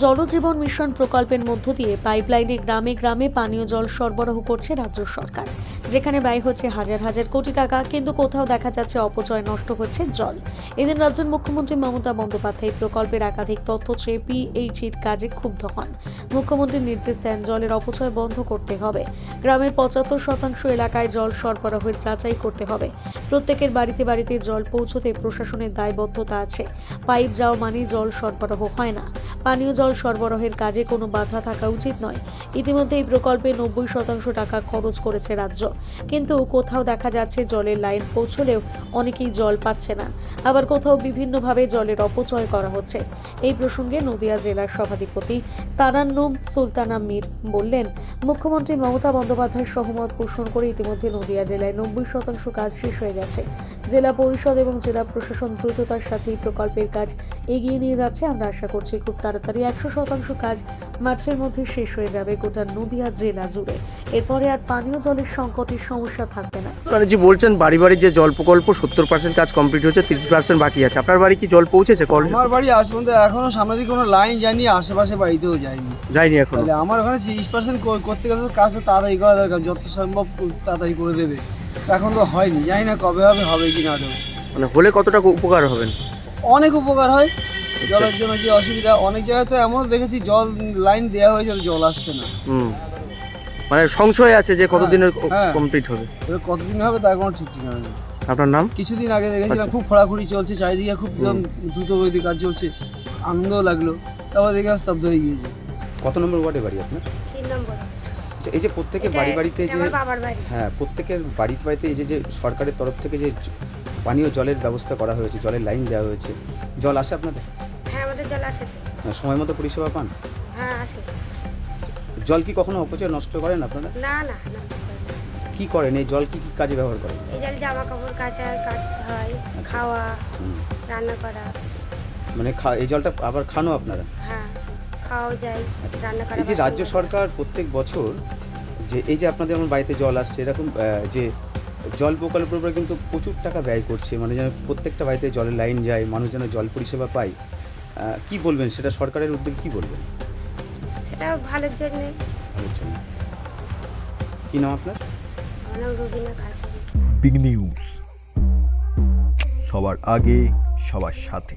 জলজীবন mission প্রকল্পের মধ্য দিয়ে পাইপলাইনে গ্রামে গ্রামে পানীয় জল সরবরাহ করছে রাজ্য সরকার, যেখানে ব্যয় হচ্ছে হাজার হাজার কোটি টাকা, কিন্তু কোথাও দেখা যাচ্ছে অপচয়, নষ্ট হচ্ছে জল। এদিন রাজ্যের মুখ্যমন্ত্রী মমতা বন্দ্যোপাধ্যায় প্রকল্পের একাধিক তথ্য চেয়ে পিএইচির কাজে ক্ষুব্ধ হন। মুখ্যমন্ত্রী নির্দেশ দেন জলের অপচয় বন্ধ করতে হবে, গ্রামের 75% এলাকায় জল সরবরাহের যাচাই করতে হবে, প্রত্যেকের বাড়িতে বাড়িতে জল পৌঁছতে প্রশাসনের দায়বদ্ধতা আছে। পাইপ যাওয়া মানে জল সরবরাহ হয় না। পানীয় জল সরবরাহের কাজে কোনো বাধা থাকা উচিত নয়। ইতিমধ্যে এই প্রকল্পে 90% টাকা খরচ করেছে রাজ্য, কিন্তু কোথাও দেখা যাচ্ছে জলের লাইন পৌঁছলেও অনেকেই জল পাচ্ছে না, আবার কোথাও বিভিন্নভাবে জলের অপচয় করা হচ্ছে। এই প্রসঙ্গে নদিয়া জেলার সভাধিপতি তারান্নুম সুলতানা মীর বললেন, মুখ্যমন্ত্রী মমতা বন্দ্যোপাধ্যায়ের সহমত পোষণ করে ইতিমধ্যে নদিয়া জেলায় 90% কাজ শেষ হয়ে গেছে। জেলা পরিষদ এবং জেলা প্রশাসন দ্রুততার সাথে এই প্রকল্পের কাজ এগিয়ে নিয়ে যাচ্ছে। আমরা আশা করছি খুব তাড়াতাড়ি 100% কাজ মার্চের মধ্যে শেষ হয়ে যাবে গোটা নদিয়া জেলা জুড়ে। এরপরে আর পানীয় জলের সংকটের সমস্যা থাকবে না। মানে যে বলছেন বাড়ি বাড়ি যে জল প্রকল্প 70% কাজ কমপ্লিট হয়েছে, 30% বাকি আছে। আপনার বাড়ি কি জল পৌঁছেছে? আমার বাড়ি আজ পর্যন্ত এখনো সামনে দিকে কোনো লাইন যায়নি, আশেপাশে বাড়িতেও যায়নি এখন। তাহলে আমার ওখানে 30% করতে গেলে তো কাজ তো তাড়াতাড়ি করা দরকার, যত সম্ভব তাড়াতাড়ি করে দেবে। এখন তো হয়নি, জানি না কবে হবে কি না হবে। মানে হলে কতটা উপকার হবেন? অনেক উপকার হয়। জলের জন্য যে অসুবিধা, অনেক জায়গায় তো এমনও দেখেছি জল লাইন দেওয়া হয়েছে, জল আসছে না। মানে সংশয় আছে যে কতদিনের কমপ্লিট হবে। কতদিন হবে তার কোনো ঠিক ঠিকানা নেই। আপনার নাম? কিছুদিন আগে দেখেছিলাম খুব খোঁড়াখুড়ি চলছে, চারিদিকে খুব দ্রুত গতিতে কাজ চলছে, আনন্দও লাগলো। তারপর দেখে স্তব্ধ হয়ে গিয়েছে। কত নম্বর ওয়ার্ডে বাড়ি আপনার? 3 নম্বর। আচ্ছা, এই যে প্রত্যেকের বাড়িতে যে বাবার বাড়ি, হ্যাঁ, প্রত্যেকের বাড়িতে এই যে সরকারের তরফ থেকে যে পানীয় জলের ব্যবস্থা করা হয়েছে, জলের লাইন দেওয়া হয়েছে, জল আসে আপনাদের? হ্যাঁ আমাদের জল আসে। সময় মতো পরিষেবা পান? হ্যাঁ আসে। জল কি কখনো অপচয় নষ্ট করেন আপনারা? না না, নষ্ট করি না। কি করেন? এই জল কি কাজে ব্যবহার করেন? এই জল জামা কাপড় কাচা হয়, খাওয়া, রান্না করা। মানে এই জলটা আবার খানো আপনারা? হ্যাঁ খাওয়া যায়, রান্না করা। এই যে রাজ্য সরকার প্রত্যেক বছর যে এই যে আপনাদের আমার বাড়িতে জল আসছে, এরকম যে জল প্রকল্পের উপরে কিন্তু প্রচুর টাকা ব্যয় করছে, মানে যেন প্রত্যেকটা বাড়িতে জলের লাইন যায়, মানুষ যেন জল পরিষেবা পায়। কি বলবেন সেটা সরকারের উদ্যোগ? কি বলবেন? সেটা ভালোর জন্য। ভালোর জন্য। কি নাম আপনার? আমার নাম রুবিনা খাতুন। বিগ নিউজ, সবার আগে সবার সাথে।